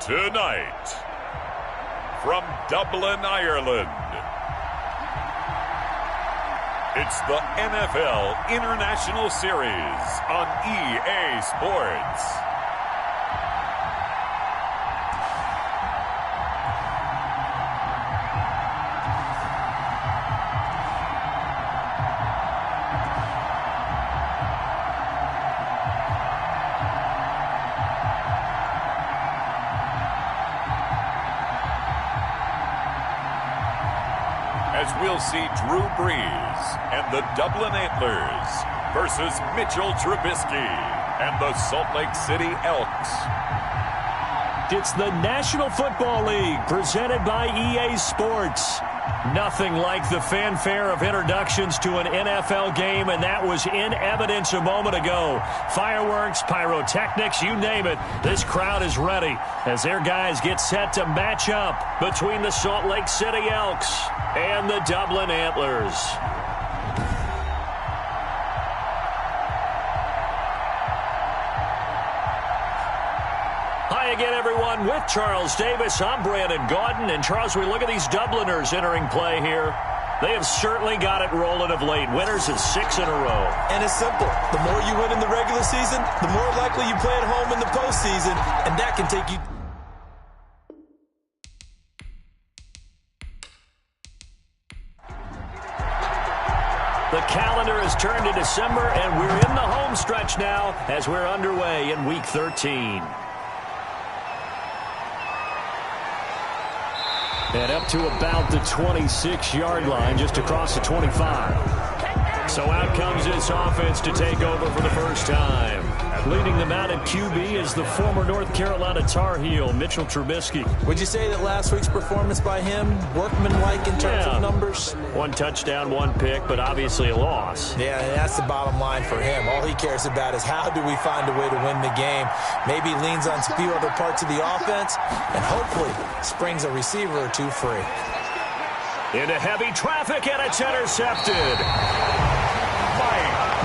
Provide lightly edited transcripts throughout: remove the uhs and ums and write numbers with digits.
Tonight, from Dublin, Ireland, it's the NFL International Series on EA Sports. As we'll see Drew Brees and the Dublin Antlers versus Mitchell Trubisky and the Salt Lake City Elks. It's the National Football League presented by EA Sports. Nothing like the fanfare of introductions to an NFL game, and that was in evidence a moment ago. Fireworks, pyrotechnics, you name it. This crowd is ready as their guys get set to match up between the Salt Lake City Elks and the Dublin Antlers. Hi again, everyone. With Charles Davis, I'm Brandon Gaudin. And Charles, we look at these Dubliners entering play here. They have certainly got it rolling of late. Winners of 6 in a row. And it's simple. The more you win in the regular season, the more likely you play at home in the postseason. And that can take you... The calendar has turned to December, and we're in the home stretch now as we're underway in Week 13. And up to about the 26-yard line, just across the 25. So out comes this offense to take over for the first time. Leading them out at QB is the former North Carolina Tar Heel, Mitchell Trubisky. Would you say that last week's performance by him, workmanlike in terms of numbers? 1 touchdown, 1 pick, but obviously a loss. Yeah, that's the bottom line for him. All he cares about is how do we find a way to win the game. Maybe leans on a few other parts of the offense, and hopefully springs a receiver or two free. Into heavy traffic, and it's intercepted.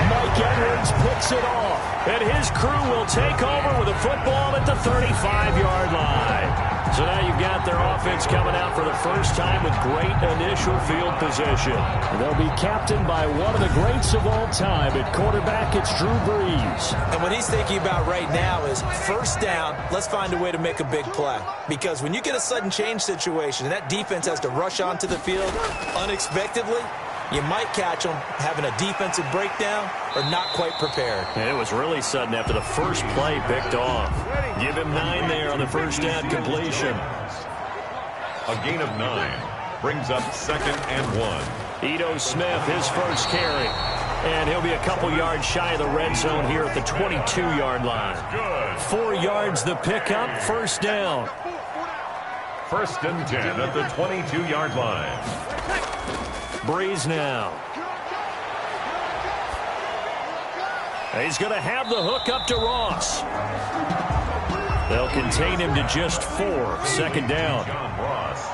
Mike Edwards picks it off, and his crew will take over with a football at the 35-yard line. So now you've got their offense coming out for the first time with great initial field position. They'll be captained by one of the greats of all time. At quarterback, it's Drew Brees. And what he's thinking about right now is first down, let's find a way to make a big play. Because when you get a sudden change situation and that defense has to rush onto the field unexpectedly, you might catch them having a defensive breakdown or not quite prepared. And it was really sudden after the first play picked off. Give him 9 there on the first down completion. A gain of 9 brings up 2nd and 1. Ito Smith, his first carry. And he'll be a couple yards shy of the red zone here at the 22-yard line. Good. 4 yards the pickup, first down. 1st and 10 at the 22-yard line. Brees now. He's going to have the hook up to Ross. They'll contain him to just 4. 2nd down. John Ross.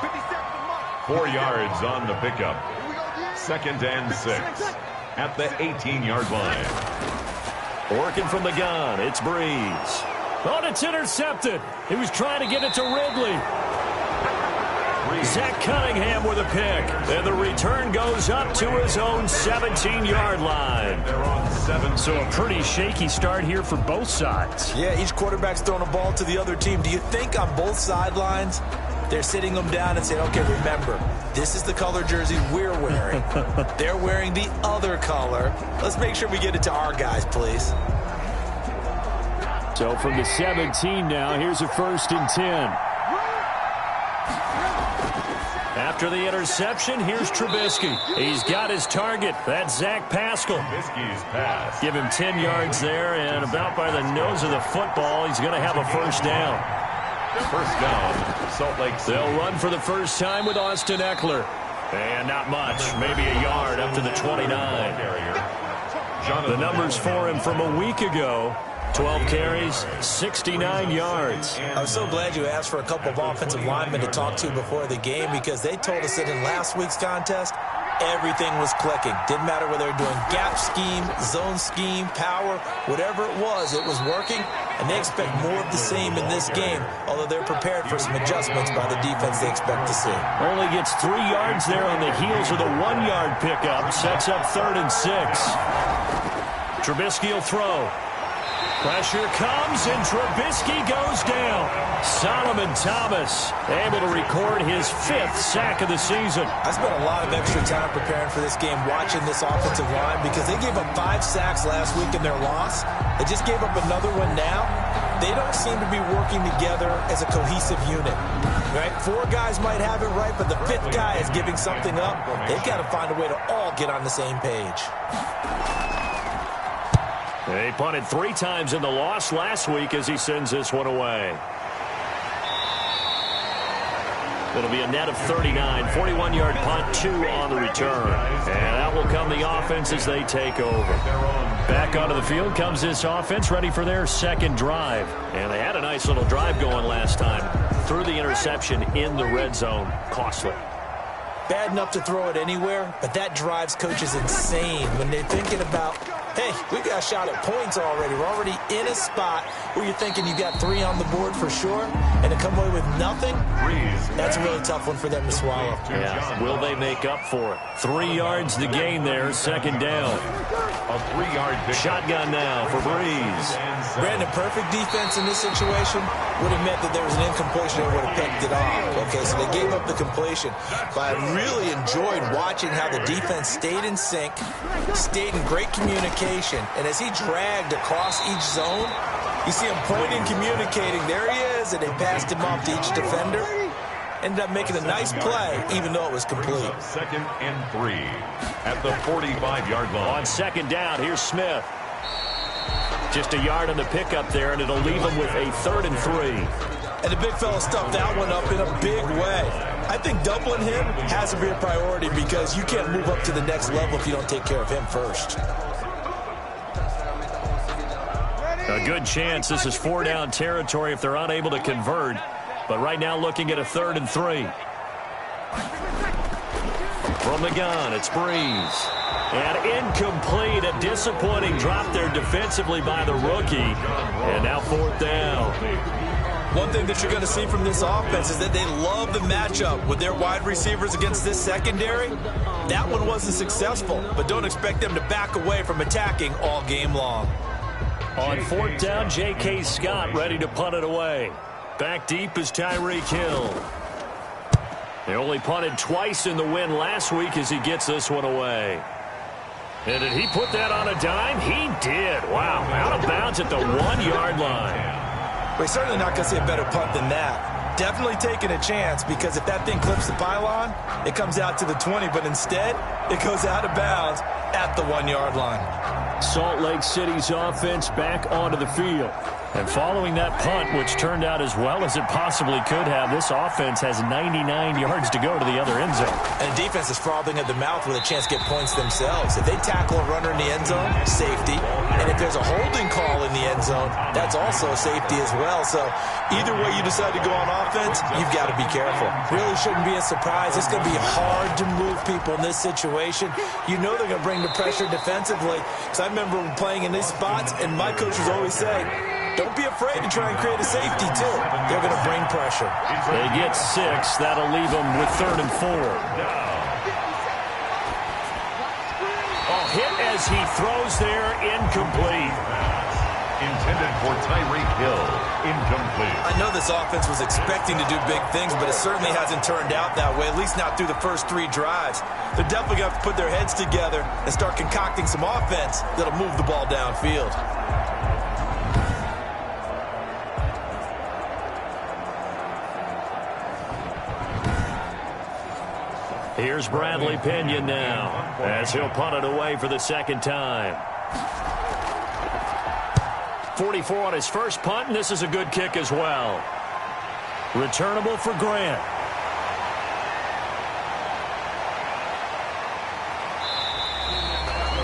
4 yards on the pickup. 2nd and 6 at the 18-yard line. Working from the gun, it's Brees. Oh, it's intercepted. He was trying to get it to Ridley. Zach Cunningham with a pick. And the return goes up to his own 17-yard line. They're on 7. So a pretty shaky start here for both sides. Yeah, each quarterback's throwing a ball to the other team. Do you think on both sidelines they're sitting them down and saying, okay, remember, this is the color jersey we're wearing. They're wearing the other color. Let's make sure we get it to our guys, please. So from the 17 now, here's a 1st and 10. After the interception, here's Trubisky. He's got his target. That's Zach Pascal. Trubisky's pass. Give him 10 yards there, and about by the nose of the football, he's going to have a first down. First down, Salt Lake City. They'll run for the first time with Austin Eckler. And not much, maybe a yard up to the 29. The numbers for him from a week ago. 12 carries, 69 yards. I was so glad you asked for a couple of offensive linemen to talk to before the game because they told us that in last week's contest, everything was clicking. Didn't matter whether they were doing gap scheme, zone scheme, power, whatever it was working, and they expect more of the same in this game, although they're prepared for some adjustments by the defense they expect to see. Only gets 3 yards there on the heels of the 1-yard pickup. Sets up 3rd and 6. Trubisky will throw. Pressure comes, and Trubisky goes down. Solomon Thomas able to record his 5th sack of the season. I spent a lot of extra time preparing for this game, watching this offensive line, because they gave up 5 sacks last week in their loss. They just gave up another one now. They don't seem to be working together as a cohesive unit. Right? 4 guys might have it right, but the 5th guy is giving something up. They've got to find a way to all get on the same page. They punted 3 times in the loss last week as he sends this one away. It'll be a net of 39. 41-yard punt, 2 on the return. And out will come the offense as they take over. Back onto the field comes this offense, ready for their 2nd drive. And they had a nice little drive going last time. Threw the interception in the red zone. Costly. Bad enough to throw it anywhere, but that drives coaches insane when they're thinking about, hey, we've got a shot at points already. We're already in a spot where you're thinking you got 3 on the board for sure, and to come away with nothing, that's a really tough one for them to swallow. Yeah. Will they make up for it? 3 yards to gain there, 2nd down. A 3-yard shotgun now for Breeze. Brandon, perfect defense in this situation would have meant that there was an incompletion and would have picked it off. Okay, so they gave up the completion. But I really enjoyed watching how the defense stayed in sync, stayed in great communication, and as he dragged across each zone, you see him pointing, communicating. There he is, and they passed him off to each defender. Ended up making a nice play, even though it was complete. 2nd and 3 at the 45-yard line. On 2nd down, here's Smith. Just a yard on the pickup there, and it'll leave him with a 3rd and 3. And the big fella stuffed that one up in a big way. I think doubling him has to be a priority because you can't move up to the next level if you don't take care of him first. A good chance this is 4-down territory if they're unable to convert. But right now looking at a 3rd and 3. From the gun, it's Breeze. And incomplete, a disappointing drop there defensively by the rookie. And now 4th down. One thing that you're going to see from this offense is that they love the matchup with their wide receivers against this secondary. That one wasn't successful, but don't expect them to back away from attacking all game long. On 4th down, J.K. Scott ready to punt it away. Back deep is Tyreek Hill. They only punted twice in the win last week as he gets this one away. And did he put that on a dime? He did. Wow, out of bounds at the 1-yard line. We're certainly not going to see a better punt than that. Definitely taking a chance because if that thing clips the pylon, it comes out to the 20, but instead it goes out of bounds at the 1-yard line. Salt Lake City's offense back onto the field. And following that punt, which turned out as well as it possibly could have, this offense has 99 yards to go to the other end zone. And the defense is frothing at the mouth with a chance to get points themselves. If they tackle a runner in the end zone, safety. And if there's a holding call in the end zone, that's also safety as well. So either way you decide to go on offense, you've got to be careful. Really shouldn't be a surprise. It's going to be hard to move people in this situation. You know they're going to bring the pressure defensively. Because I remember playing in these spots, and my coaches always say, don't be afraid to try and create a safety, too. They're going to bring pressure. They get 6. That'll leave them with 3rd and 4. A hit as he throws there, incomplete. Intended for Tyreek Hill, incomplete. I know this offense was expecting to do big things, but it certainly hasn't turned out that way, at least not through the first 3 drives. They're definitely going to have to put their heads together and start concocting some offense that'll move the ball downfield. Here's Bradley Pinion now as he'll punt it away for the 2nd time. 44 on his first punt, and this is a good kick as well. Returnable for Grant.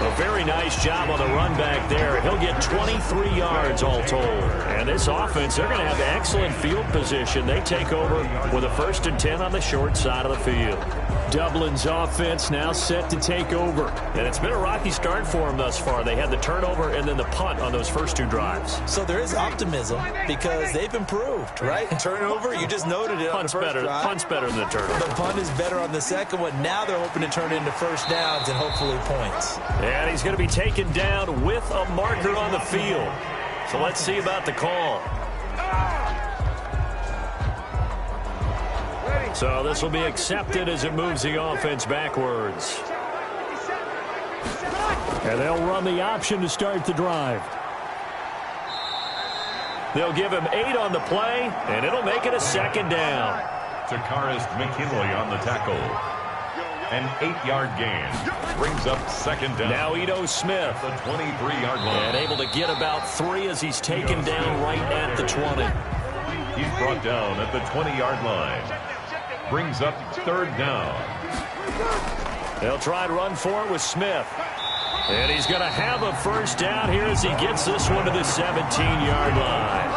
A very nice job on the run back there. He'll get 23 yards all told. And this offense, they're going to have excellent field position. They take over with a 1st and 10 on the short side of the field. Dublin's offense now set to take over. And it's been a rocky start for them thus far. They had the turnover and then the punt on those first two drives. So there is optimism because they've improved, right? Turnover, you just noted it on the first drive. Punt's better than the turnover. The punt is better on the second one. Now they're hoping to turn it into first downs and hopefully points. And he's going to be taken down with a marker on the field. So let's see about the call. So this will be accepted as it moves the offense backwards. And they'll run the option to start the drive. They'll give him 8 on the play, and it'll make it a second down. Characterized McKinley on the tackle. An 8-yard gain brings up second down. Now Ito Smith. The 23-yard line. And able to get about 3 as he's taken down right at the 20. He's brought down at the 20-yard line. Brings up third down. They'll try to run for it with Smith. And he's going to have a first down here as he gets this one to the 17-yard line.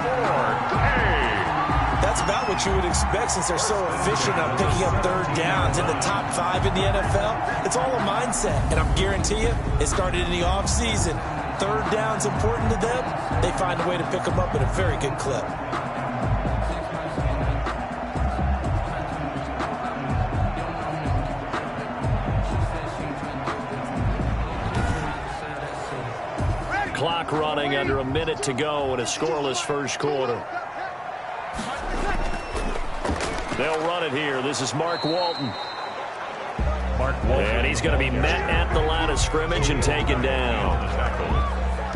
That's about what you would expect since they're so efficient on picking up third downs in the top 5 in the NFL. It's all a mindset, and I guarantee you it started in the offseason. Third down's important to them. They find a way to pick them up at a very good clip. Clock running under a minute to go in a scoreless first quarter. They'll run it here. This is Mark Walton. And he's going to be met at the line of scrimmage and taken down.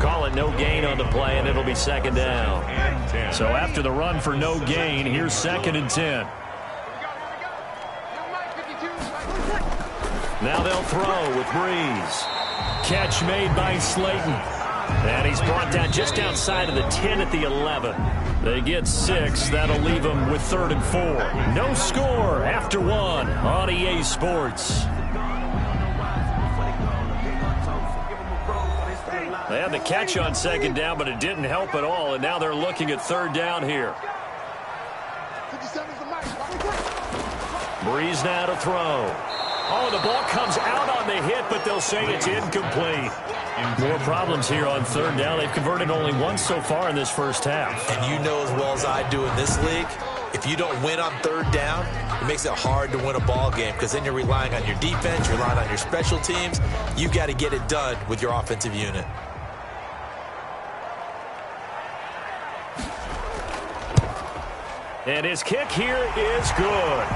Call it no gain on the play, and it'll be second down. So after the run for no gain, here's 2nd and 10. Now they'll throw with Breeze. Catch made by Slayton. And he's brought down just outside of the 10 at the 11. They get 6. That'll leave them with 3rd and 4. No score after 1 on EA Sports. They had the catch on second down, but it didn't help at all. And now they're looking at third down here. Breeze now to throw. Oh, the ball comes out on the hit, but they'll say it's incomplete. More problems here on third down. They've converted only once so far in this first half. And you know as well as I do in this league, if you don't win on third down, it makes it hard to win a ball game because then you're relying on your defense, you're relying on your special teams. You've got to get it done with your offensive unit. And his kick here is good.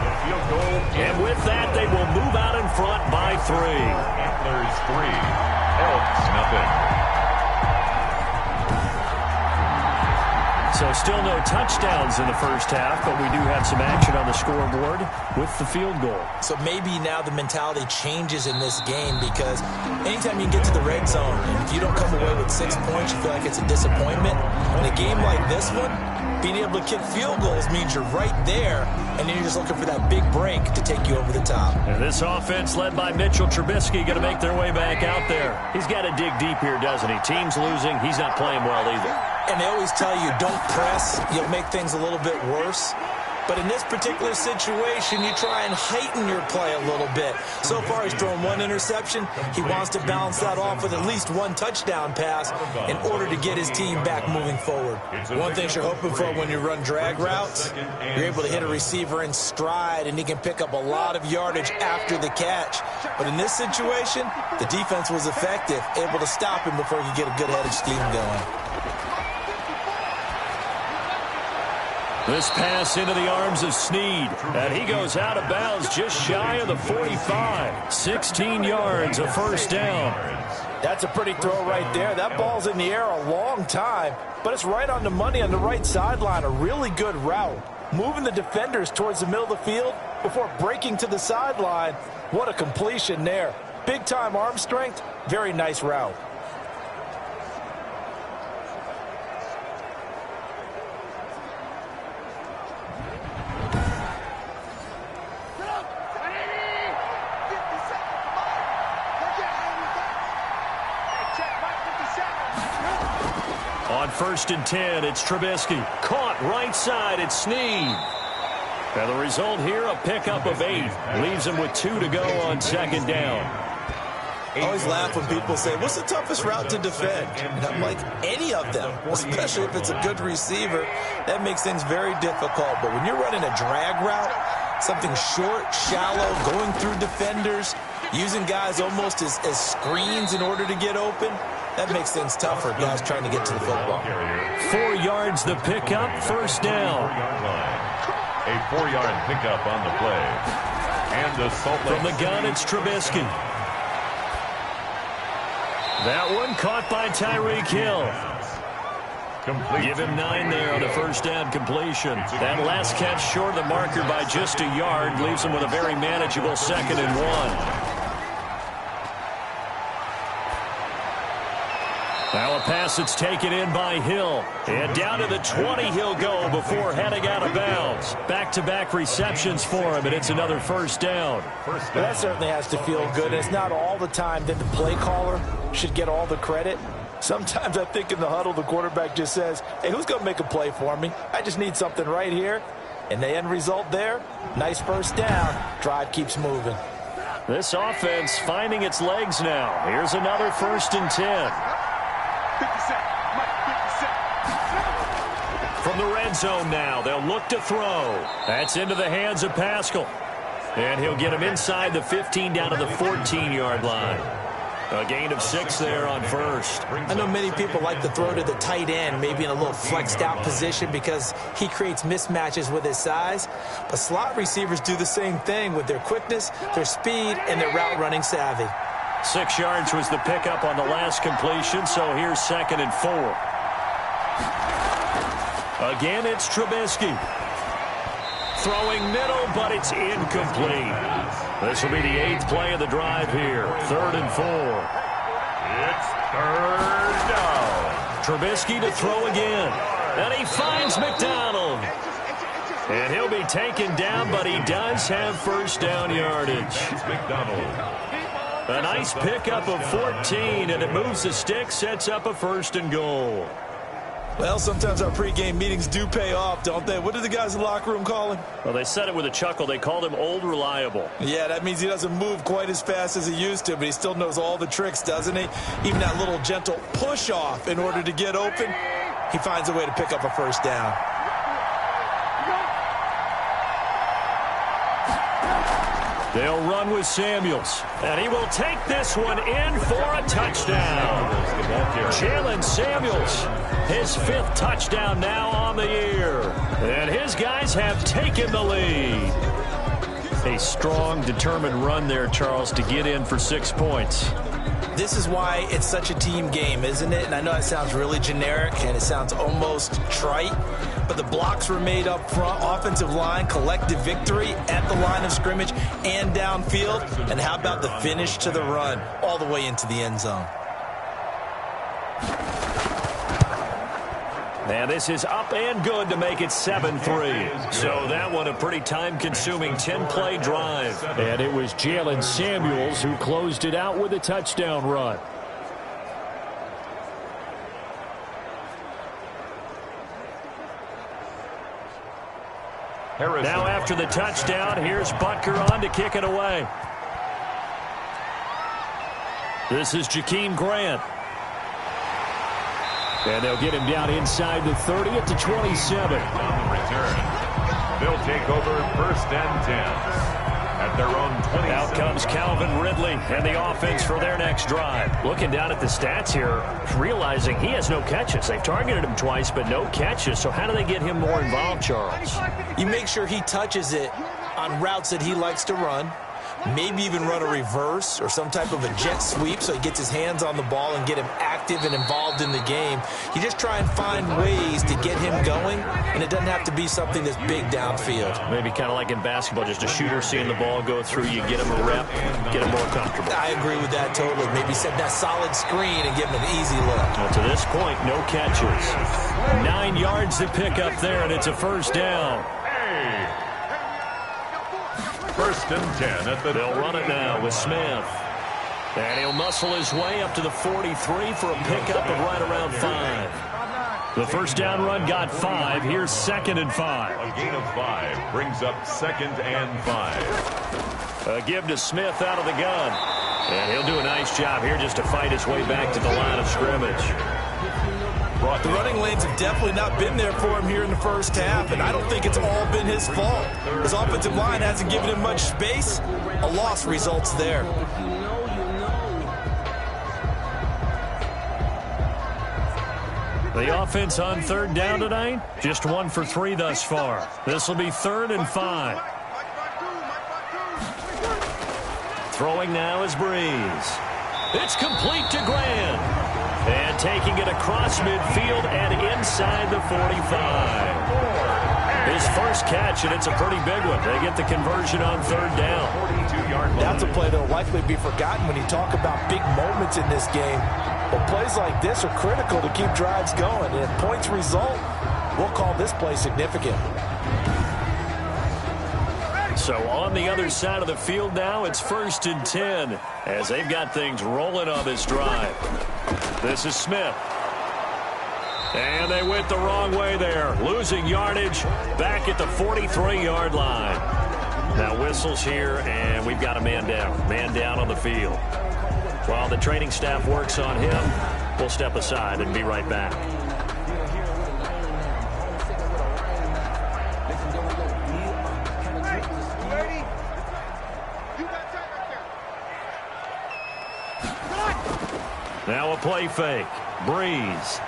And with that, they will move out in front by 3. Antlers 3. Elks nothing. So still no touchdowns in the first half, but we do have some action on the scoreboard with the field goal. So maybe now the mentality changes in this game because anytime you get to the red zone, and if you don't come away with 6 points, you feel like it's a disappointment. In a game like this one, being able to kick field goals means you're right there, and then you're just looking for that big break to take you over the top. And this offense led by Mitchell Trubisky going to make their way back out there. He's got to dig deep here, doesn't he? Team's losing. He's not playing well either. And they always tell you, don't press. You'll make things a little bit worse. But in this particular situation, you try and heighten your play a little bit. So far, he's thrown 1 interception. He wants to balance that off with at least 1 touchdown pass in order to get his team back moving forward. One thing you're hoping for when you run drag routes, you're able to hit a receiver in stride, and he can pick up a lot of yardage after the catch. But in this situation, the defense was effective, able to stop him before he could get a good head of steam going. This pass into the arms of Snead, and he goes out of bounds just shy of the 45. 16 yards, a first down. That's a pretty throw right there. That ball's in the air a long time, but it's right on the money on the right sideline. A really good route. Moving the defenders towards the middle of the field before breaking to the sideline. What a completion there. Big-time arm strength. Very nice route. On 1st and 10, it's Trubisky. Caught right side, it's Snead. And the result here, a pickup of 8. Leaves him with 2 to go on second down. I always laugh when people say, what's the toughest route to defend? And I'm like, any of them, especially if it's a good receiver. That makes things very difficult. But when you're running a drag route, something short, shallow, going through defenders, using guys almost as screens in order to get open, that makes things tough for guys trying to get to the football. 4 yards the pickup, first down. A 4-yard pickup on the play. And the From the gun, it's Trubisky. That one caught by Tyreek Hill. Give him 9 there on the first down completion. That last catch short of the marker by just a yard leaves him with a very manageable 2nd and 1. Now a pass that's taken in by Hill. And down to the 20 he'll go before heading out of bounds. Back-to-back receptions for him, and it's another first down. Well, that certainly has to feel good. It's not all the time that the play caller should get all the credit. Sometimes I think in the huddle the quarterback just says, hey, who's going to make a play for me? I just need something right here. And the end result there, nice first down. Drive keeps moving. This offense finding its legs now. Here's another 1st and 10. From the red zone now, they'll look to throw. That's into the hands of Pascal. And he'll get him inside the 15 down to the 14-yard line. A gain of 6 there on first. I know many people like to throw to the tight end, maybe in a little flexed out position because he creates mismatches with his size. But slot receivers do the same thing with their quickness, their speed, and their route running savvy. 6 yards was the pickup on the last completion, so here's 2nd and 4. Again, it's Trubisky. Throwing middle, but it's incomplete. This will be the 8th play of the drive here. 3rd and 4. It's 3rd down. Trubisky to throw again. And he finds McDonald. And he'll be taken down, but he does have first down yardage. It's McDonald. A nice pickup of 14, and it moves the stick, sets up a 1st and goal. Well, sometimes our pregame meetings do pay off, don't they? What do the guys in the locker room call him? Well, they said it with a chuckle. They called him Old Reliable. Yeah, that means he doesn't move quite as fast as he used to, but he still knows all the tricks, doesn't he? Even that little gentle push-off in order to get open, he finds a way to pick up a first down. They'll run with Samuels, and he will take this one in for a touchdown. Jalen Samuels, his 5th touchdown now on the year. And his guys have taken the lead. A strong, determined run there, Charles, to get in for 6 points. This is why it's such a team game, isn't it? And I know it sounds really generic, and it sounds almost trite, but the blocks were made up front, offensive line, collective victory at the line of scrimmage and downfield. And how about the finish to the run all the way into the end zone? And this is up and good to make it 7-3. So that one a pretty time-consuming 10-play drive. And it was Jalen Samuels who closed it out with a touchdown run. Now after the touchdown, here's Butker on to kick it away. This is Jakeem Grant. And they'll get him down inside the 30 at the 27. On the return, they'll take over 1st and 10 at their own 20. Out comes Calvin Ridley and the offense for their next drive. Looking down at the stats here, realizing he has no catches. They've targeted him twice, but no catches. So how do they get him more involved, Charles? You make sure he touches it on routes that he likes to run. Maybe even run a reverse or some type of a jet sweep so he gets his hands on the ball and get him active and involved in the game. You just try and find ways to get him going, and it doesn't have to be something that's big downfield. Maybe kind of like in basketball, just a shooter seeing the ball go through, you get him a rep, get him more comfortable. I agree with that totally. Maybe set that solid screen and give him an easy look. Well, to this point, no catches. 9 yards to pick up there, and it's a first down. 1st and 10 at the... They'll run it now with Smith. And he'll muscle his way up to the 43 for a pickup of right around 5. The first down run got 5. Here's 2nd and 5. A gain of 5 brings up 2nd and 5. A give to Smith out of the gun. And he'll do a nice job here just to fight his way back to the line of scrimmage. The running lanes have definitely not been there for him here in the first half, and I don't think it's all been his fault. His offensive line hasn't given him much space. A loss results there. The offense on 3rd down tonight, just 1 for 3 thus far. This will be 3rd and 5. Throwing now is Breeze. It's complete to Grant. And taking it across midfield and inside the 45. His first catch, and it's a pretty big one. They get the conversion on 3rd down. That's a play that will likely be forgotten when you talk about big moments in this game. But plays like this are critical to keep drives going. And if points result, we'll call this play significant. So on the other side of the field now, it's 1st and 10 as they've got things rolling on this drive. This is Smith. And they went the wrong way there, losing yardage back at the 43-yard line. Now whistles here, and we've got a man down on the field. While the training staff works on him, we'll step aside and be right back. Now a play fake. Breeze.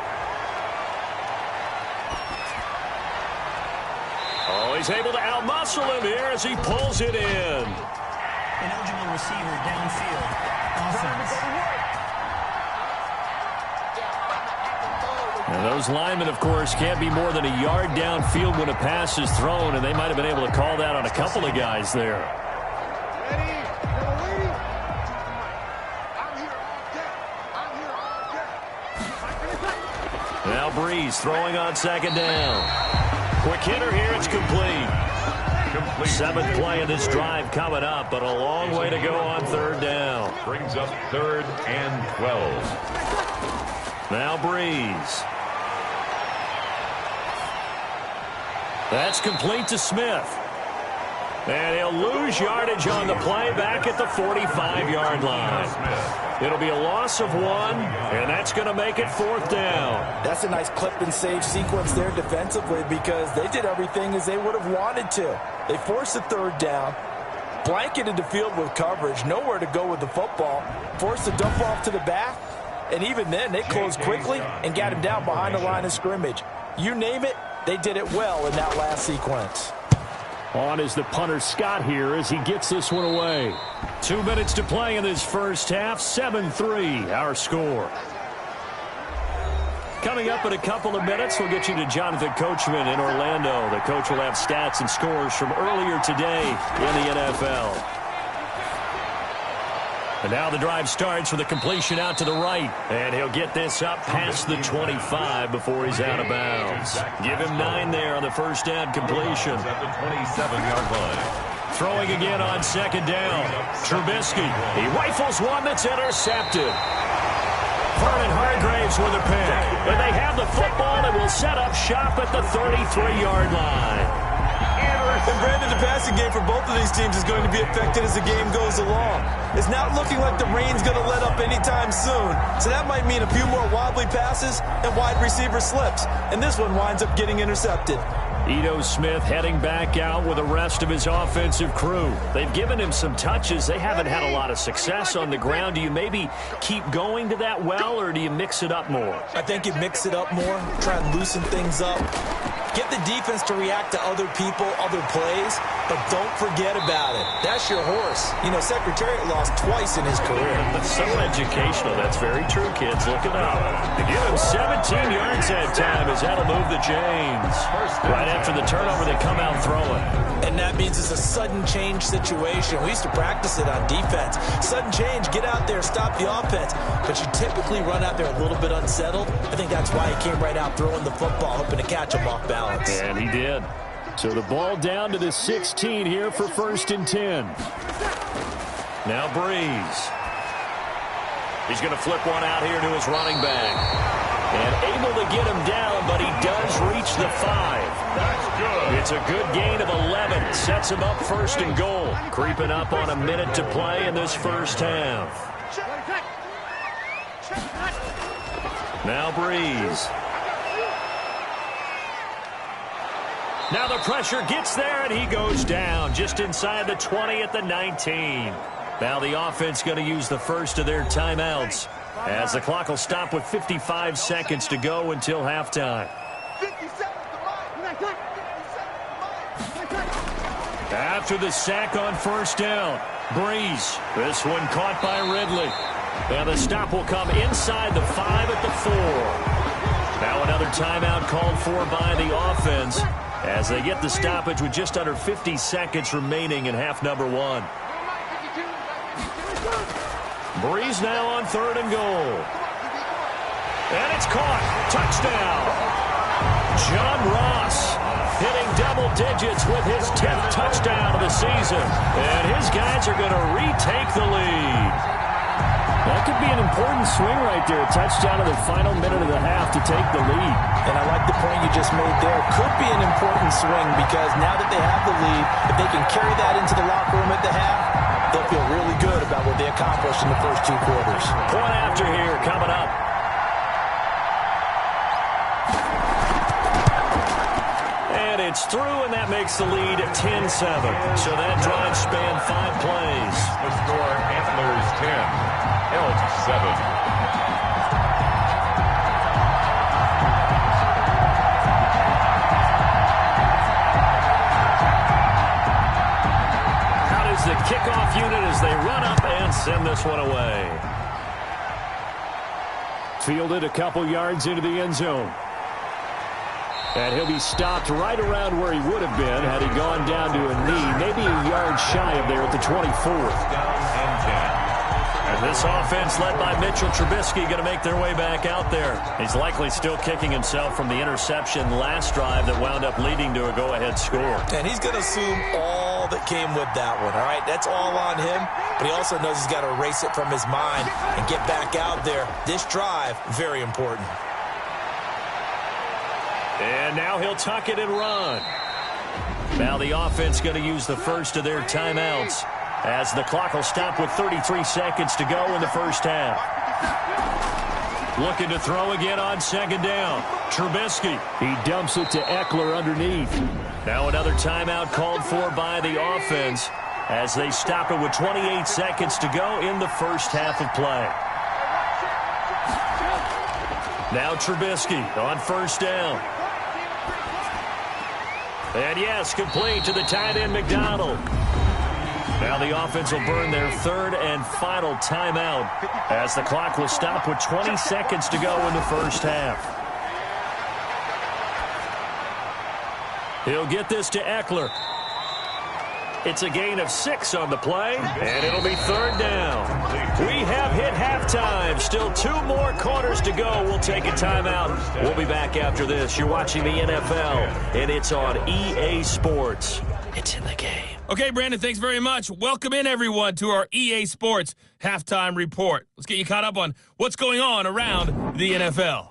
Oh, he's able to outmuscle him here as he pulls it in. An eligible receiver downfield. Offense. And those linemen, of course, can't be more than a yard downfield when a pass is thrown, and they might have been able to call that on a couple of guys there. Now Breeze throwing on 2nd down. Quick hitter here, it's complete. 7th play of this drive coming up, but a long way to go on 3rd down. Brings up 3rd and 12. Now Breeze. That's complete to Smith. And he'll lose yardage on the play back at the 45-yard line. It'll be a loss of 1, and that's going to make it 4th down. That's a nice clip and save sequence there defensively because they did everything as they would have wanted to. They forced the 3rd down, blanketed the field with coverage, nowhere to go with the football, forced the dump off to the back, and even then they closed quickly and got him down behind the line of scrimmage. You name it, they did it well in that last sequence. On is the punter Scott here as he gets this one away. 2 minutes to play in this first half. 7-3 our score. Coming up in a couple of minutes, we'll get you to Jonathan Coachman in Orlando. The coach will have stats and scores from earlier today in the NFL. And now the drive starts with a completion out to the right. And he'll get this up past the 25 before he's out of bounds. Give him 9 there on the first down completion. At the 27-yard line. Throwing again on 2nd down. Trubisky. He rifles one that's intercepted. Vernon Hargreaves with a pick. And they have the football and will set up shop at the 33-yard line. And Brandon, the passing game for both of these teams is going to be affected as the game goes along. It's not looking like the rain's going to let up anytime soon. So that might mean a few more wobbly passes and wide receiver slips. And this one winds up getting intercepted. Ito Smith heading back out with the rest of his offensive crew. They've given him some touches. They haven't had a lot of success on the ground. Do you maybe keep going to that well, or do you mix it up more? I think you mix it up more, try and loosen things up. Get the defense to react to other people, other plays, but don't forget about it. That's your horse. You know, Secretariat lost twice in his career. That's so educational. That's very true, kids. Look it up. To give him 17 yards that time as that'll move the chains. Right after the turnover, they come out throwing. And that means it's a sudden change situation. We used to practice it on defense. Sudden change, get out there, stop the offense. But you typically run out there a little bit unsettled. I think that's why he came right out throwing the football, hoping to catch him off balance. And he did. So the ball down to the 16 here for 1st and 10. Now Breeze. He's going to flip one out here to his running back. And able to get him down, but he does reach the 5. That's good. It's a good gain of 11. Sets him up first and goal. Creeping up on a minute to play in this first half. Now Breeze. Now the pressure gets there, and he goes down just inside the 20 at the 19. Now the offense going to use the first of their timeouts, as the clock will stop with 55 seconds to go until halftime. After the sack on first down, Breeze. This one caught by Ridley. And the stop will come inside the 5 at the 4. Now another timeout called for by the offense as they get the stoppage with just under 50 seconds remaining in half number 1. Breeze now on 3rd and goal. And it's caught. Touchdown. John Ross hitting double digits with his 10th touchdown of the season. And his guys are going to retake the lead. That could be an important swing right there. A touchdown in the final minute of the half to take the lead. And I like the point you just made there. Could be an important swing because now that they have the lead, if they can carry that into the locker room at the half, they'll feel really good about what they accomplished in the first 2 quarters. Point after here coming up. And it's through, and that makes the lead 10-7. So that drive spanned 5 plays. The score, Antlers 10. Elks 7. Out is the kickoff unit as they run up and send this one away. Fielded a couple yards into the end zone. And he'll be stopped right around where he would have been had he gone down to a knee, maybe a yard shy of there at the 24. Down and 10. And this offense led by Mitchell Trubisky going to make their way back out there. He's likely still kicking himself from the interception last drive that wound up leading to a go-ahead score. And he's going to assume all that came with that one, all right? That's all on him, but he also knows he's got to erase it from his mind and get back out there. This drive, very important. And now he'll tuck it and run. Now the offense going to use the first of their timeouts, as the clock will stop with 33 seconds to go in the first half. Looking to throw again on 2nd down. Trubisky. He dumps it to Eckler underneath. Now another timeout called for by the offense as they stop it with 28 seconds to go in the first half of play. Now Trubisky on 1st down. And yes, complete to the tight end McDonald. Now the offense will burn their 3rd and final timeout as the clock will stop with 20 seconds to go in the first half. He'll get this to Eckler. It's a gain of 6 on the play, and it'll be 3rd down. We have hit halftime. Still 2 more quarters to go. We'll take a timeout. We'll be back after this. You're watching the NFL, and it's on EA Sports. It's in the game. Okay, Brandon, thanks very much. Welcome in, everyone, to our EA Sports Halftime Report. Let's get you caught up on what's going on around the NFL.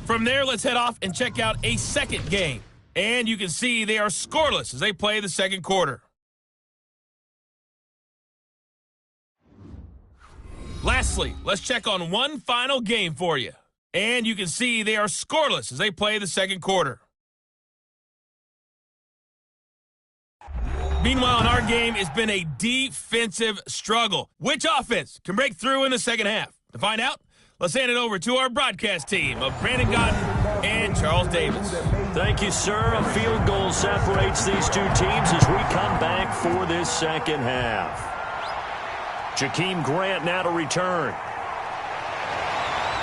From there, let's head off and check out a second game. And you can see they are scoreless as they play the second quarter. Lastly, let's check on one final game for you. And you can see they are scoreless as they play the second quarter. Meanwhile, in our game, it's been a defensive struggle. Which offense can break through in the second half? To find out, let's hand it over to our broadcast team of Brandon Godden and Charles Davis. Thank you, sir. A field goal separates these 2 teams as we come back for this second half. Jakeem Grant now to return.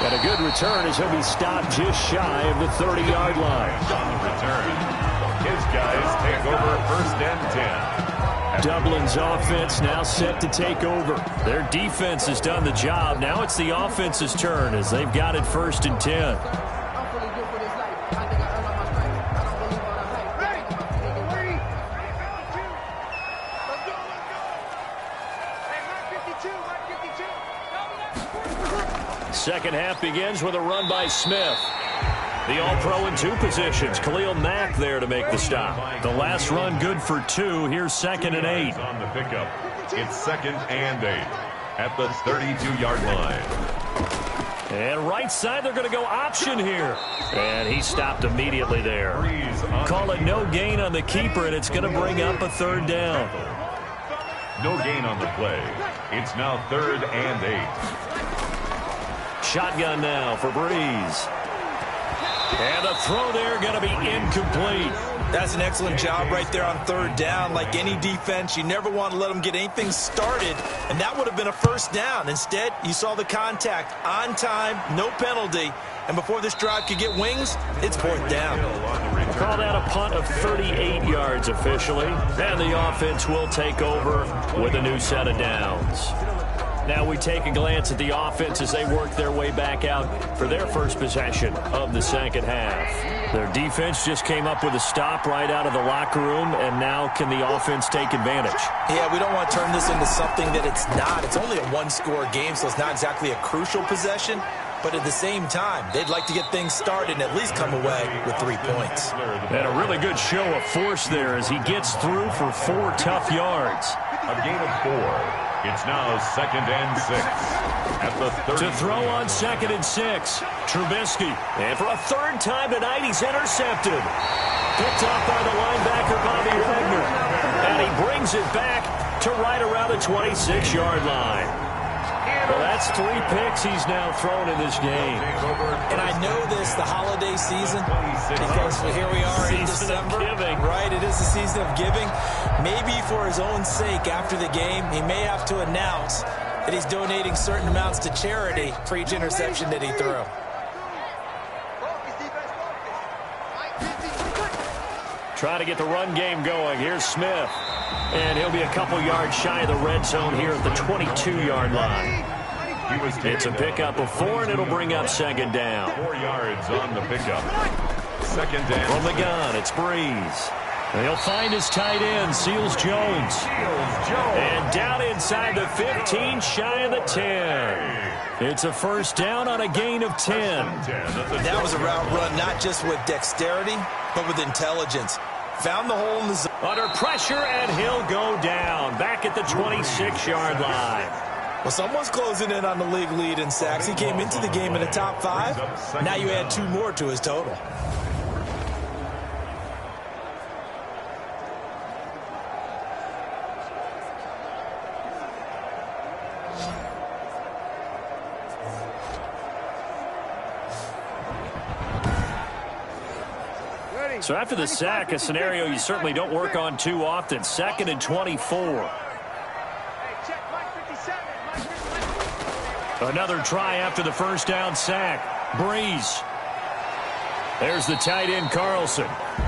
And a good return as he'll be stopped just shy of the 30-yard line. On the return, his guys take over 1st and 10. Dublin's offense now set to take over. Their defense has done the job. Now it's the offense's turn as they've got it 1st and 10. Second half begins with a run by Smith. The All-Pro in 2 positions. Khalil Mack there to make the stop. The last run good for 2. Here's 2nd and 8. On the pickup. It's 2nd and 8 at the 32-yard line. And right side, they're going to go option here. And he stopped immediately there. Call it no gain on the keeper, and it's going to bring up a 3rd down. No gain on the play. It's now 3rd and 8. Shotgun now for Breeze. And the throw there going to be incomplete. That's an excellent job right there on 3rd down. Like any defense, you never want to let them get anything started, and that would have been a 1st down. Instead, you saw the contact on time, no penalty, and before this drive could get wings, it's 4th down. Call that a punt of 38 yards officially, and the offense will take over with a new set of downs. Now we take a glance at the offense as they work their way back out for their first possession of the second half. Their defense just came up with a stop right out of the locker room, and now can the offense take advantage? Yeah, we don't want to turn this into something that it's not. It's only a 1-score game, so it's not exactly a crucial possession. But at the same time, they'd like to get things started and at least come away with 3 points. And a really good show of force there as he gets through for 4 tough yards. A gain of 4. It's now 2nd and 6 at the 30. To throw on 2nd and 6, Trubisky. And for a 3rd time tonight, he's intercepted. Picked off by the linebacker, Bobby Wagner. And he brings it back to right around the 26-yard line. Well, that's 3 picks he's now thrown in this game. And I know this, the holiday season, because here we are in December. Right, it is the season of giving. Maybe for his own sake after the game, he may have to announce that he's donating certain amounts to charity for each interception that he threw. Try to get the run game going. Here's Smith. And he'll be a couple yards shy of the red zone here at the 22-yard line. It's a pickup of 4, and it'll bring up 2nd down. 4 yards on the pickup. 2nd down. From the gun, it's Breeze. And he'll find his tight end, Seals Jones. And down inside the 15, shy of the 10. It's a 1st down on a gain of 10. That was a route run not just with dexterity, but with intelligence. Found the hole in the zone. Under pressure, and he'll go down. Back at the 26-yard line. Well, someone's closing in on the league lead in sacks. He came into the game in the top 5. Now you add 2 more to his total. So after the sack, a scenario you certainly don't work on too often. 2nd and 24. Another try after the 1st down sack. Breeze. There's the tight end, Carlson.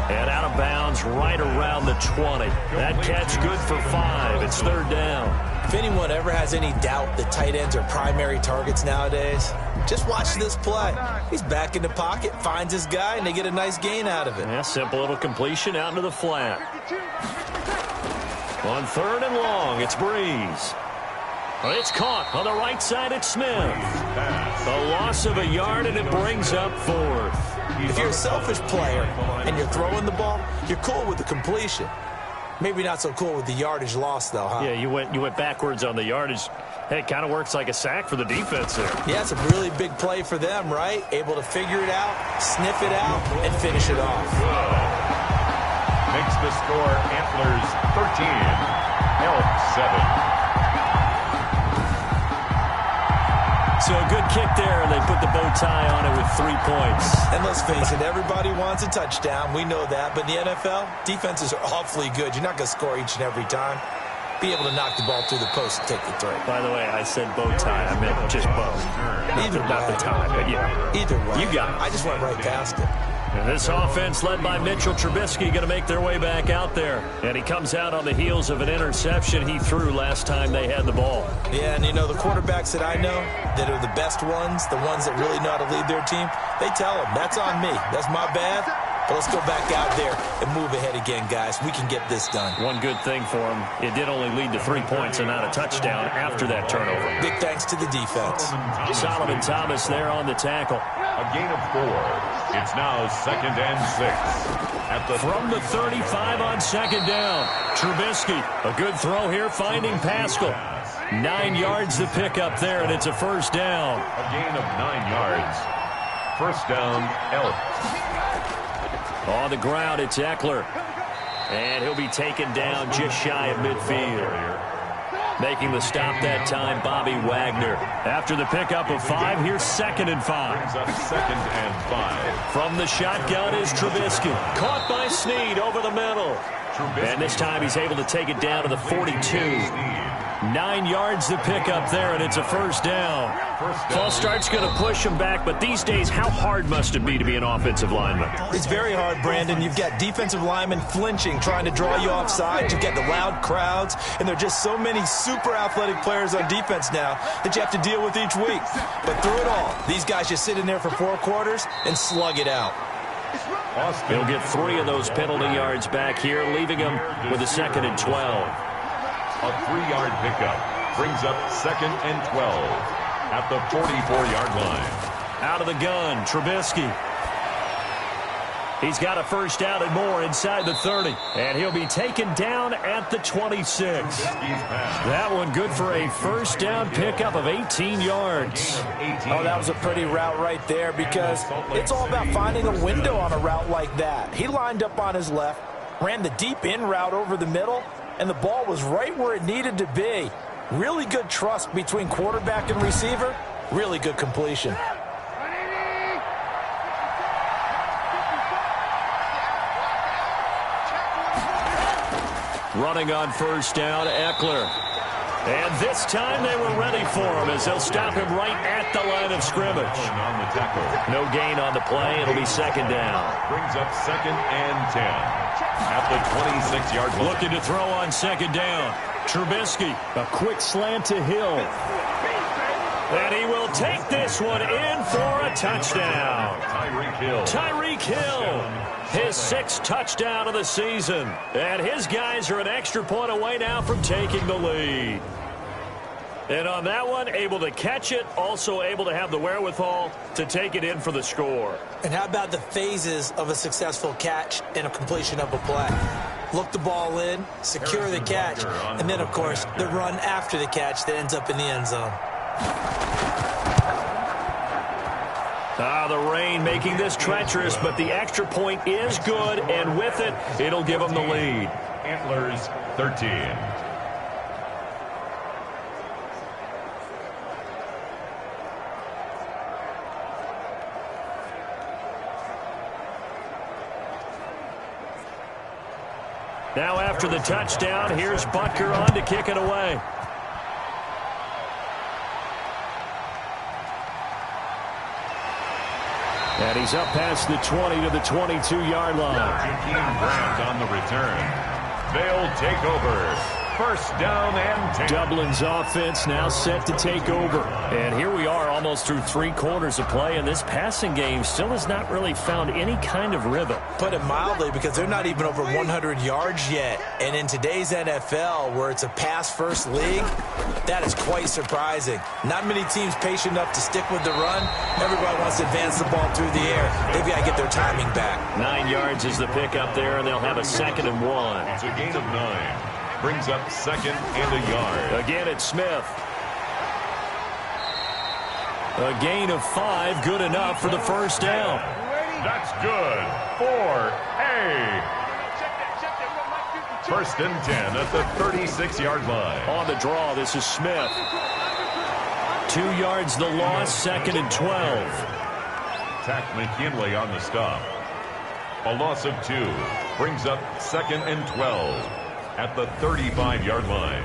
And out of bounds right around the 20. That catch good for 5. It's 3rd down. If anyone ever has any doubt that tight ends are primary targets nowadays, just watch this play. He's back in the pocket, finds his guy, and they get a nice gain out of it. Yeah, simple little completion out into the flat. On 3rd and long, it's Breeze. It's caught on the right side at Smith. A loss of a yard, and it brings up 4th. If you're a selfish player and you're throwing the ball, you're cool with the completion. Maybe not so cool with the yardage loss, though, huh? Yeah, you went backwards on the yardage. Hey, it kind of works like a sack for the defense there. Yeah, it's a really big play for them, right? Able to figure it out, sniff it out, and finish it off. Makes the score Antlers 13, Elks 7. So a good kick there, and they put the bow tie on it with 3 points. And let's face it, everybody wants a touchdown. We know that. But in the NFL, defenses are awfully good. You're not going to score each and every time. Be able to knock the ball through the post and take the 3. By the way, I said bow tie. I meant just bow. Either not the tie, but yeah. Either way. You got it. I just went right past it. And this offense led by Mitchell Trubisky going to make their way back out there. And he comes out on the heels of an interception he threw last time they had the ball. Yeah, and you know, the quarterbacks that I know that are the best ones, the ones that really know how to lead their team, they tell them, that's on me. That's my bad. But let's go back out there and move ahead again, guys. We can get this done. One good thing for him, it did only lead to 3 points and not a touchdown after that turnover. Big thanks to the defense. Solomon Thomas there on the tackle. A gain of 4. It's now 2nd and 6. From the 35 on 2nd down. Trubisky, a good throw here, finding Pascal. 9 yards to pick up there, and it's a first down. A gain of 9 yards. First down, Elks. On the ground, it's Eckler. And he'll be taken down just shy of midfield. Making the stop that time, Bobby Wagner. After the pickup of 5, here's 2nd and 5. Brings up 2nd and 5. From the shotgun is Trubisky. Caught by Snead over the middle. And this time he's able to take it down to the 42. 9 yards to pick up there, and it's a first down. False start's going to push him back, but these days, how hard must it be to be an offensive lineman? It's very hard, Brandon. You've got defensive linemen flinching, trying to draw you offside. You've got the loud crowds, and there are just so many super athletic players on defense now that you have to deal with each week. But through it all, these guys just sit in there for 4 quarters and slug it out. He'll get 3 of those penalty yards back here, leaving him with a 2nd and 12. A 3-yard pickup brings up 2nd and 12 at the 44-yard line. Out of the gun, Trubisky. He's got a first down and more inside the 30. And he'll be taken down at the 26. That one good for a first down pickup of 18 yards. Oh, that was a pretty route right there because it's all about finding a window on a route like that. He lined up on his left, ran the deep in route over the middle, and the ball was right where it needed to be. Really good trust between quarterback and receiver. Really good completion. Running on first down, Eckler. And this time they were ready for him as they'll stop him right at the line of scrimmage. On the tackle. No gain on the play. It'll be 2nd down. Brings up 2nd and 10 at the 26-yard line. Looking to throw on 2nd down. Trubisky, a quick slant to Hill. And he will take this one in for a touchdown. Tyreek Hill, his 6th touchdown of the season. And his guys are an extra point away now from taking the lead. And on that one, able to catch it, also able to have the wherewithal to take it in for the score. And how about the phases of a successful catch and a completion of a play? Look the ball in, secure the catch, and then, of course, the run after the catch that ends up in the end zone. The rain making this treacherous, but the extra point is good, and with it, it'll give them the lead. Antlers 13. Now after the touchdown, here's Butker on to kick it away. And he's up past the 20 to the 22-yard line. Jakeem Grant on the return. They'll take over. First down and 10. Dublin's offense now set to take over. And here we are almost through 3 quarters of play, and this passing game still has not really found any kind of rhythm. Put it mildly, because they're not even over 100 yards yet. And in today's NFL, where it's a pass-first league, that is quite surprising. Not many teams patient enough to stick with the run. Everybody wants to advance the ball through the air. They've got to get their timing back. 9 yards is the pickup there, and they'll have a 2nd and 1. It's a gain of 9. Brings up 2nd and a yard. Again, it's Smith. A gain of 5, good enough for the first down. That's good for a first and 10 at the 36-yard line. On the draw, this is Smith. 2 yards the loss, 2nd and 12. Tack McKinley on the stop. A loss of 2 brings up 2nd and 12 at the 35-yard line.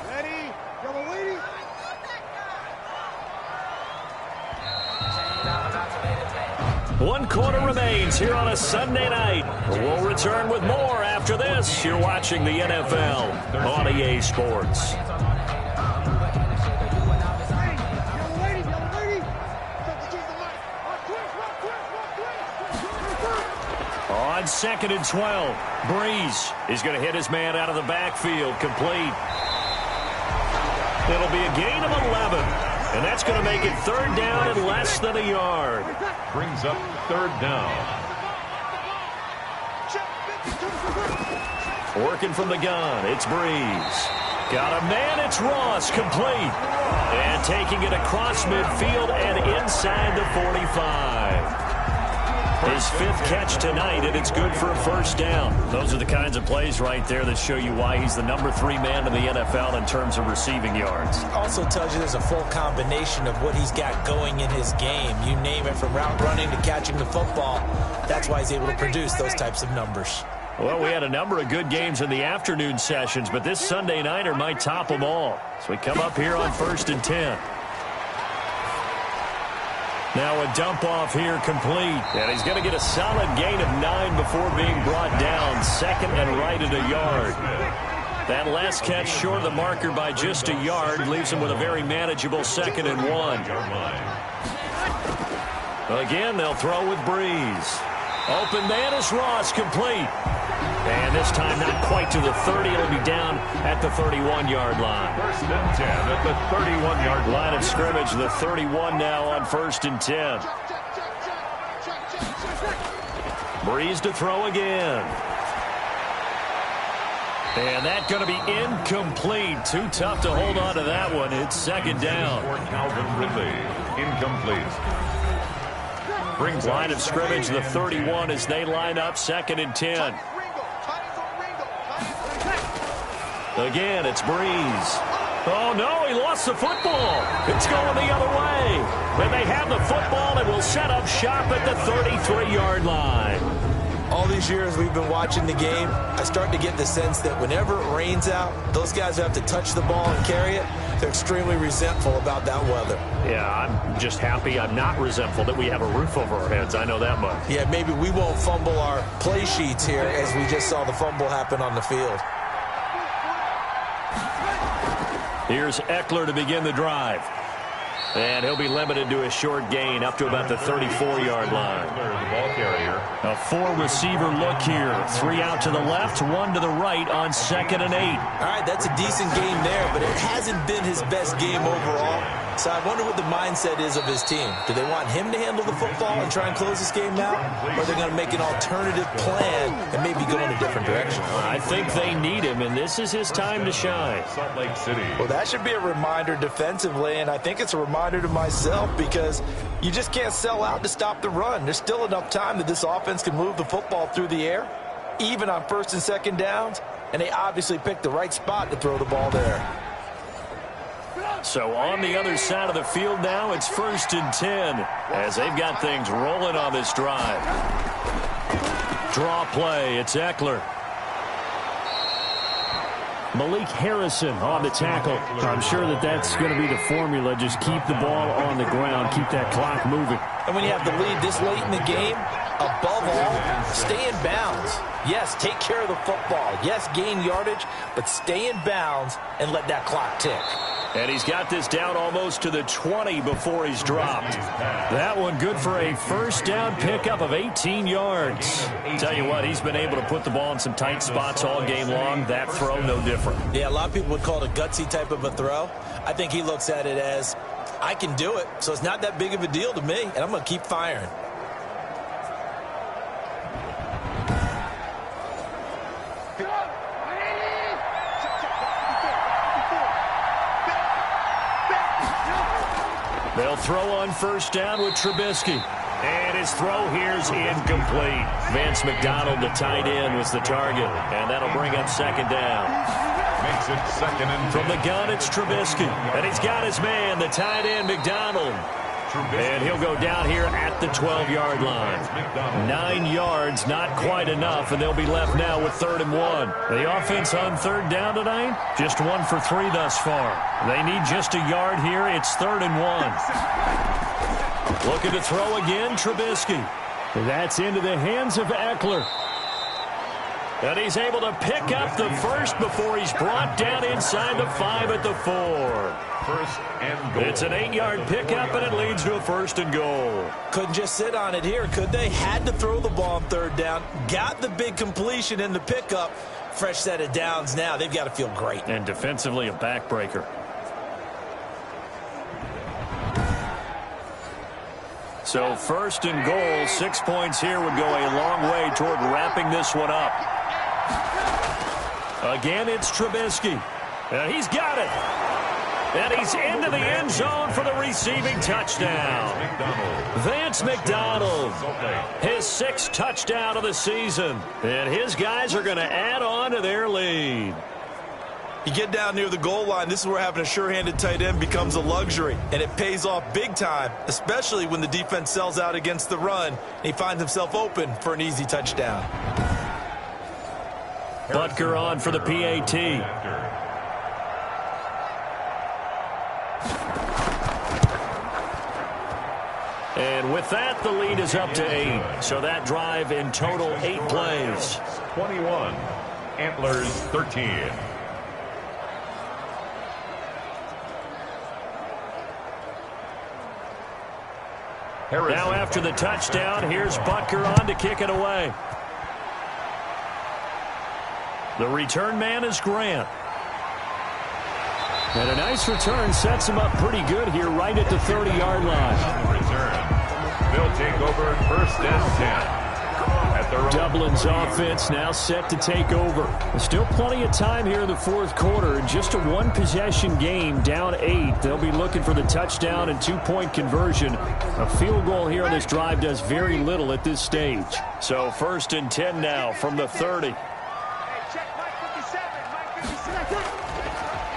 Ready? Double waiting. One quarter remains here on a Sunday night. We'll return with more after after this. You're watching the NFL on EA Sports. On 2nd and 12, Breeze is going to hit his man out of the backfield, complete. It'll be a gain of 11, and that's going to make it 3rd down and less than a yard. Brings up 3rd down. Working from the gun, it's Breeze. Got a man, it's Ross, complete. And taking it across midfield and inside the 45. His 5th catch tonight, and it's good for a 1st down. Those are the kinds of plays right there that show you why he's the number 3 man in the NFL in terms of receiving yards. Also tells you there's a full combination of what he's got going in his game. You name it, from route running to catching the football. That's why he's able to produce those types of numbers. Well, we had a number of good games in the afternoon sessions, but this Sunday nighter might top them all. So we come up here on 1st and 10. Now a dump off here complete. And he's going to get a solid gain of 9 before being brought down. 2nd and right at a yard. That last catch short of the marker by just a yard leaves him with a very manageable 2nd and 1. Again, they'll throw with Breeze. Open man is Ross, complete. And this time not quite to the 30. It'll be down at the 31-yard line. 1st and 10 at the 31-yard line of scrimmage. The 31 now on 1st and 10. Breeze to throw again. And that's going to be incomplete. Too tough to hold on to that one. It's 2nd down. For Calvin Ridley. Incomplete. Brings line of scrimmage the 31 as they line up 2nd and 10. Again, it's Breeze. Oh, no, he lost the football. It's going the other way. When they have the football, it will set up shop at the 33-yard line. All these years we've been watching the game, I start to get the sense that whenever it rains out, those guys who have to touch the ball and carry it, they're extremely resentful about that weather. Yeah, I'm just happy I'm not resentful that we have a roof over our heads. I know that much. Yeah, maybe we won't fumble our play sheets here as we just saw the fumble happen on the field. Here's Eckler to begin the drive. And he'll be limited to a short gain up to about the 34-yard line. A 4-receiver look here. 3 out to the left, 1 to the right on 2nd and 8. All right, that's a decent game there, but it hasn't been his best game overall. So I wonder what the mindset is of his team. Do they want him to handle the football and try and close this game out? Or are they going to make an alternative plan and maybe go in a different direction? I think they need him, and this is his time to shine. Salt Lake City. Well, that should be a reminder defensively, and I think it's a reminder to myself because you just can't sell out to stop the run. There's still enough time that this offense can move the football through the air, even on 1st and 2nd downs, and they obviously picked the right spot to throw the ball there. So on the other side of the field now, it's 1st and 10 as they've got things rolling on this drive. Draw play, it's Eckler. Malik Harrison on the tackle. I'm sure that's going to be the formula. Just keep the ball on the ground, keep that clock moving. And when you have the lead this late in the game, above all, stay in bounds. Yes, take care of the football. Yes, gain yardage, but stay in bounds and let that clock tick. And he's got this down almost to the 20 before he's dropped. That one good for a 1st down pickup of 18 yards. Tell you what, he's been able to put the ball in some tight spots all game long. That throw, no different. Yeah, a lot of people would call it a gutsy type of a throw. I think he looks at it as, I can do it, so it's not that big of a deal to me, and I'm going to keep firing. They'll throw on 1st down with Trubisky. And his throw here's incomplete. Vance McDonald, the tight end, was the target. And that'll bring up 2nd down. Makes it 2nd and 10. From the gun, it's Trubisky. And he's got his man, the tight end, McDonald. And he'll go down here at the 12-yard line. 9 yards, not quite enough, and they'll be left now with 3rd and 1. The offense on 3rd down tonight, just 1 for 3 thus far. They need just a yard here. It's 3rd and 1. Looking to throw again, Trubisky. That's into the hands of Eckler. And he's able to pick up the first before he's brought down inside the 5 at the 4. First and goal. It's an 8-yard pickup, and it leads to a first and goal. Couldn't just sit on it here, could they? Had to throw the ball on third down. Got the big completion in the pickup. Fresh set of downs now. They've got to feel great. And defensively, a backbreaker. So first and goal, 6 points here would go a long way toward wrapping this one up. Again, it's Trubisky. And he's got it. And he's into the end zone for the receiving touchdown. Vance McDonald, his 6th touchdown of the season. And his guys are going to add on to their lead. You get down near the goal line, this is where having a sure-handed tight end becomes a luxury. And it pays off big time, especially when the defense sells out against the run. And he finds himself open for an easy touchdown. Butker on for the PAT. And with that, the lead is up to 8. So that drive in total 8 plays. 21. Antlers 13. Now after the touchdown, here's Butker on to kick it away. The return man is Grant. And a nice return sets him up pretty good here right at the 30-yard line. Return. They'll take over first and 10. Dublin's offense now set to take over. There's still plenty of time here in the 4th quarter. Just a one-possession game, down 8. They'll be looking for the touchdown and 2-point conversion. A field goal here on this drive does very little at this stage. So first and 10 now from the 30.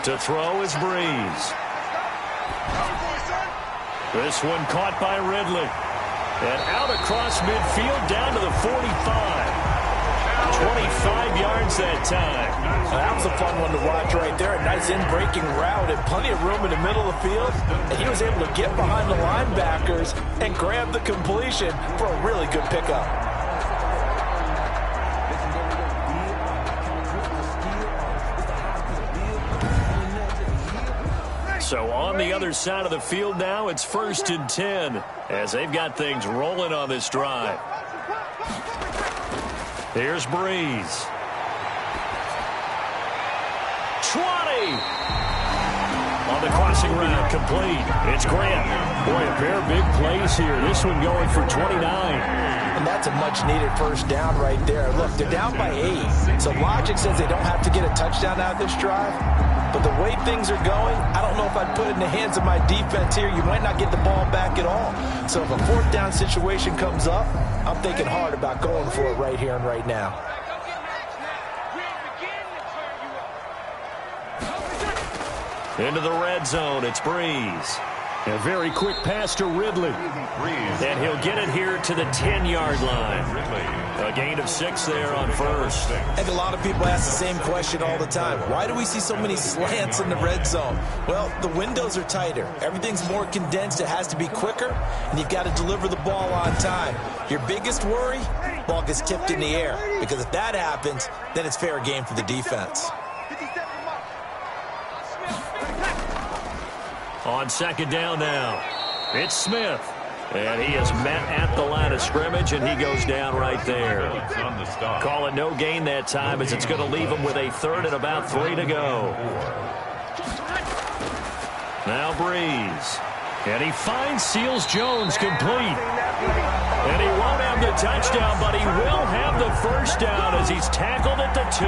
To throw is Breeze. This one caught by Ridley. And out across midfield down to the 45. 25 yards that time. That was a fun one to watch right there. A nice in-breaking route and plenty of room in the middle of the field. And he was able to get behind the linebackers and grab the completion for a really good pickup. So on the other side of the field now, it's first and 10 as they've got things rolling on this drive. Here's Breeze. 20. On the crossing route, complete. It's Grant. Boy, a pair of big plays here. This one going for 29. And that's a much-needed first down right there. Look, they're down by 8. So logic says they don't have to get a touchdown out of this drive. But the way things are going, I don't know if I'd put it in the hands of my defense here. You might not get the ball back at all. So if a 4th down situation comes up, I'm thinking hard about going for it right here and right now. Into the red zone, it's Breeze. A very quick pass to Ridley. And he'll get it here to the 10-yard line. A gain of 6 there on first. I think a lot of people ask the same question all the time. Why do we see so many slants in the red zone? Well, the windows are tighter. Everything's more condensed. It has to be quicker, and you've got to deliver the ball on time. Your biggest worry, ball gets tipped in the air. Because if that happens, then it's fair game for the defense. On second down now, it's Smith. And he is met at the line of scrimmage, and he goes down right there. Call it no gain that time as it's going to leave him with a 3rd and about 3 to go. Now Breeze. And he finds Seals-Jones complete. And he won't have the touchdown, but he will have the first down as he's tackled at the 2.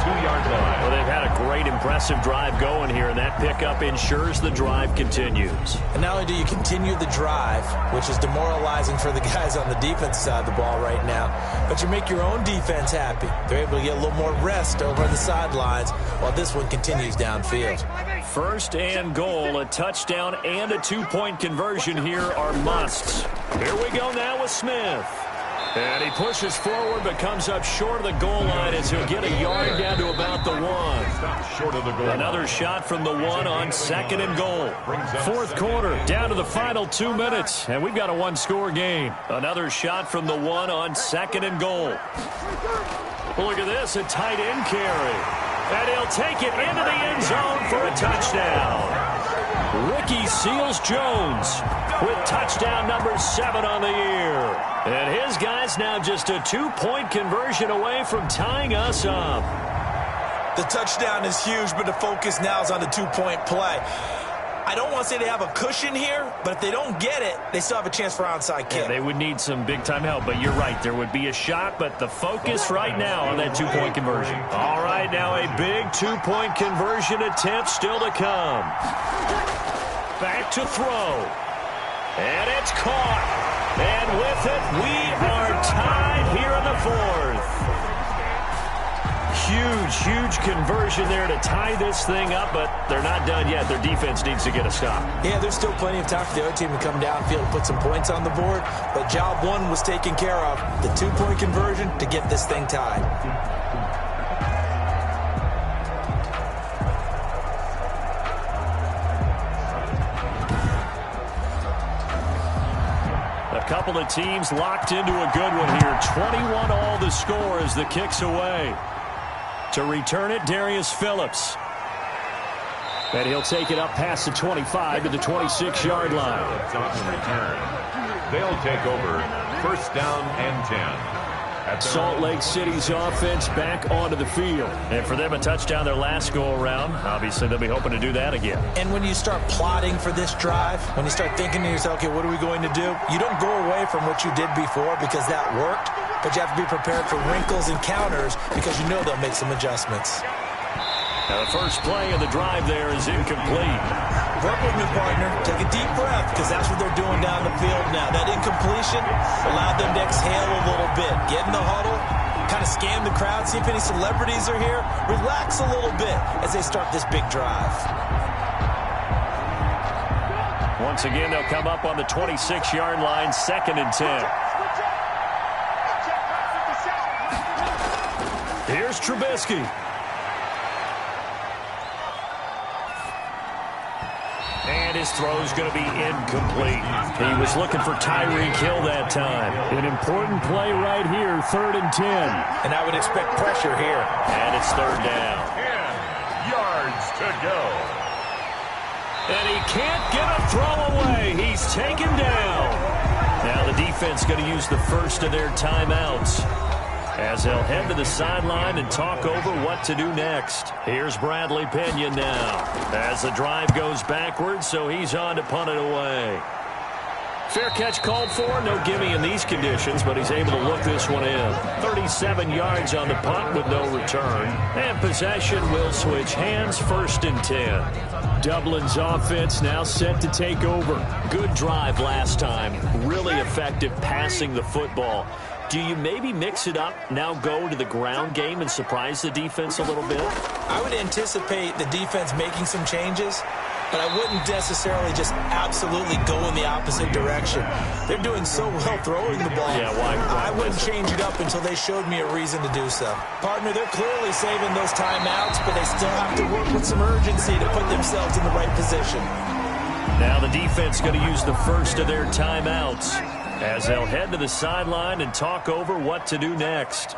Well, they've had a great, impressive drive going here, and that pickup ensures the drive continues. And not only do you continue the drive, which is demoralizing for the guys on the defense side of the ball right now, but you make your own defense happy. They're able to get a little more rest over on the sidelines while this one continues downfield. First and goal, a touchdown and a 2-point conversion here are musts. Here we go now with Smith. And he pushes forward but comes up short of the goal line as he'll get a yard down to about the 1. Short of the goal. Another shot from the 1 on second and goal. 4th quarter, down to the final 2 minutes, and we've got a 1-score game. Another shot from the 1 on second and goal. Look at this, a tight end carry. And he'll take it into the end zone for a touchdown. Ricky Seals-Jones with touchdown number 7 on the year. And his guy's now just a 2-point conversion away from tying us up. The touchdown is huge, but the focus now is on the 2-point play. I don't want to say they have a cushion here, but if they don't get it, they still have a chance for onside kick. Yeah, they would need some big-time help, but you're right. There would be a shot, but the focus right now on that 2-point conversion. All right, now a big 2-point conversion attempt still to come. Back to throw. And it's caught. And with it, we are tied here in the 4th. Huge conversion there to tie this thing up, but they're not done yet. Their defense needs to get a stop. Yeah, there's still plenty of time for the other team to come downfield and put some points on the board, but job 1 was taken care of. The 2-point conversion to get this thing tied. A couple of teams locked into a good one here. 21 all the score as the kick's away. To return it, Darius Phillips. And he'll take it up past the 25 to the 26-yard line. On the return. They'll take over 1st down and 10. Salt Lake City's offense back onto the field. And for them, a touchdown their last go-around. Obviously, they'll be hoping to do that again. And when you start plotting for this drive, when you start thinking to yourself, okay, what are we going to do? You don't go away from what you did before because that worked, but you have to be prepared for wrinkles and counters because you know they'll make some adjustments. Now, the first play of the drive there is incomplete. Work with me, partner. Take a deep breath because that's what they're doing down the field now. That incompletion allowed them to exhale a little bit. Get in the huddle, kind of scan the crowd, see if any celebrities are here. Relax a little bit as they start this big drive. Once again, they'll come up on the 26-yard line, 2nd and 10. Here's Trubisky. And his throw's going to be incomplete. He was looking for Tyreek Hill that time. An important play right here, 3rd and 10. And I would expect pressure here. And it's 3rd down. 10 yards to go. And he can't get a throw away. He's taken down. Now the defense going to use the first of their timeouts as they'll head to the sideline and talk over what to do next. Here's Bradley Pinion now as the drive goes backwards, so he's on to punt it away. Fair catch called for. No gimme in these conditions, but he's able to look this one in. 37 yards on the punt with no return. And possession will switch hands, 1st and 10. Dublin's offense now set to take over. Good drive last time. Really effective passing the football. Do you maybe mix it up, now go to the ground game and surprise the defense a little bit? I would anticipate the defense making some changes, but I wouldn't necessarily just absolutely go in the opposite direction. They're doing so well throwing the ball. Yeah, why I wouldn't change it up until they showed me a reason to do so. Partner, they're clearly saving those timeouts, but they still have to work with some urgency to put themselves in the right position. Now the defense going to use the first of their timeouts as they'll head to the sideline and talk over what to do next.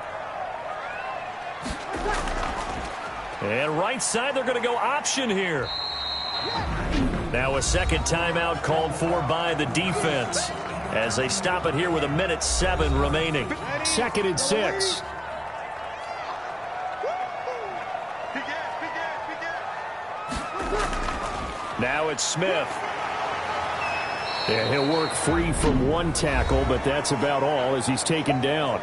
And right side, they're going to go option here. Now a 2nd timeout called for by the defense as they stop it here with 1:07 remaining. 2nd and 6. Now it's Smith. Yeah, he'll work free from one tackle, but that's about all as he's taken down.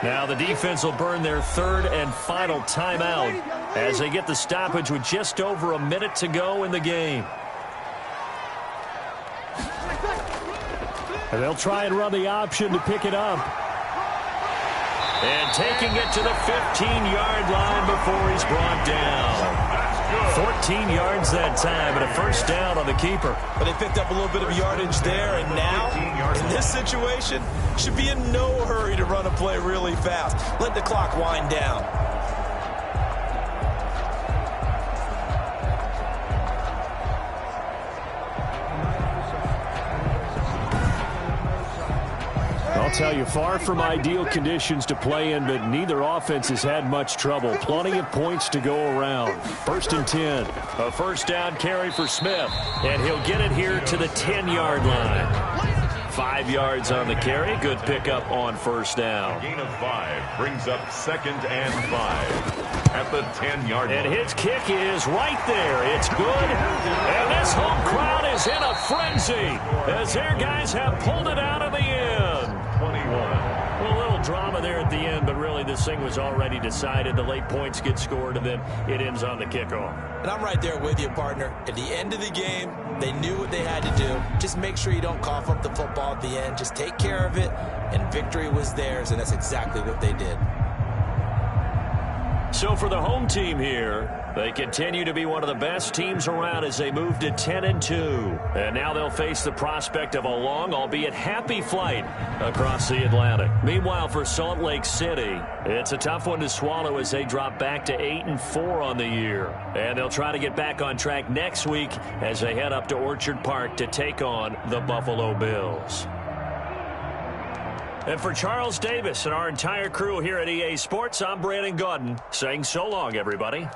Now the defense will burn their 3rd and final timeout as they get the stoppage with just over a minute to go in the game. And they'll try and run the option to pick it up. And taking it to the 15-yard line before he's brought down. 14 yards that time and a 1st down on the keeper. But they picked up a little bit of yardage there, and now, in this situation, should be in no hurry to run a play really fast. Let the clock wind down. Well, tell you, far from ideal conditions to play in, but neither offense has had much trouble. Plenty of points to go around. 1st and 10. A first down carry for Smith, and he'll get it here to the 10-yard line. 5 yards on the carry. Good pickup on first down. Gain of 5 brings up 2nd and 5 at the 10-yard line. And his kick is right there. It's good. And this home crowd is in a frenzy as their guys have pulled it out of the end. 21. Well, a little drama there at the end, but really this thing was already decided. The late points get scored, and then it ends on the kickoff. And I'm right there with you, partner. At the end of the game, they knew what they had to do. Just make sure you don't cough up the football at the end. Just take care of it, and victory was theirs, and that's exactly what they did. So for the home team here, they continue to be one of the best teams around as they move to 10-2. And now they'll face the prospect of a long, albeit happy flight across the Atlantic. Meanwhile, for Salt Lake City, it's a tough one to swallow as they drop back to 8-4 on the year. And they'll try to get back on track next week as they head up to Orchard Park to take on the Buffalo Bills. And for Charles Davis and our entire crew here at EA Sports, I'm Brandon Gaudin saying so long, everybody.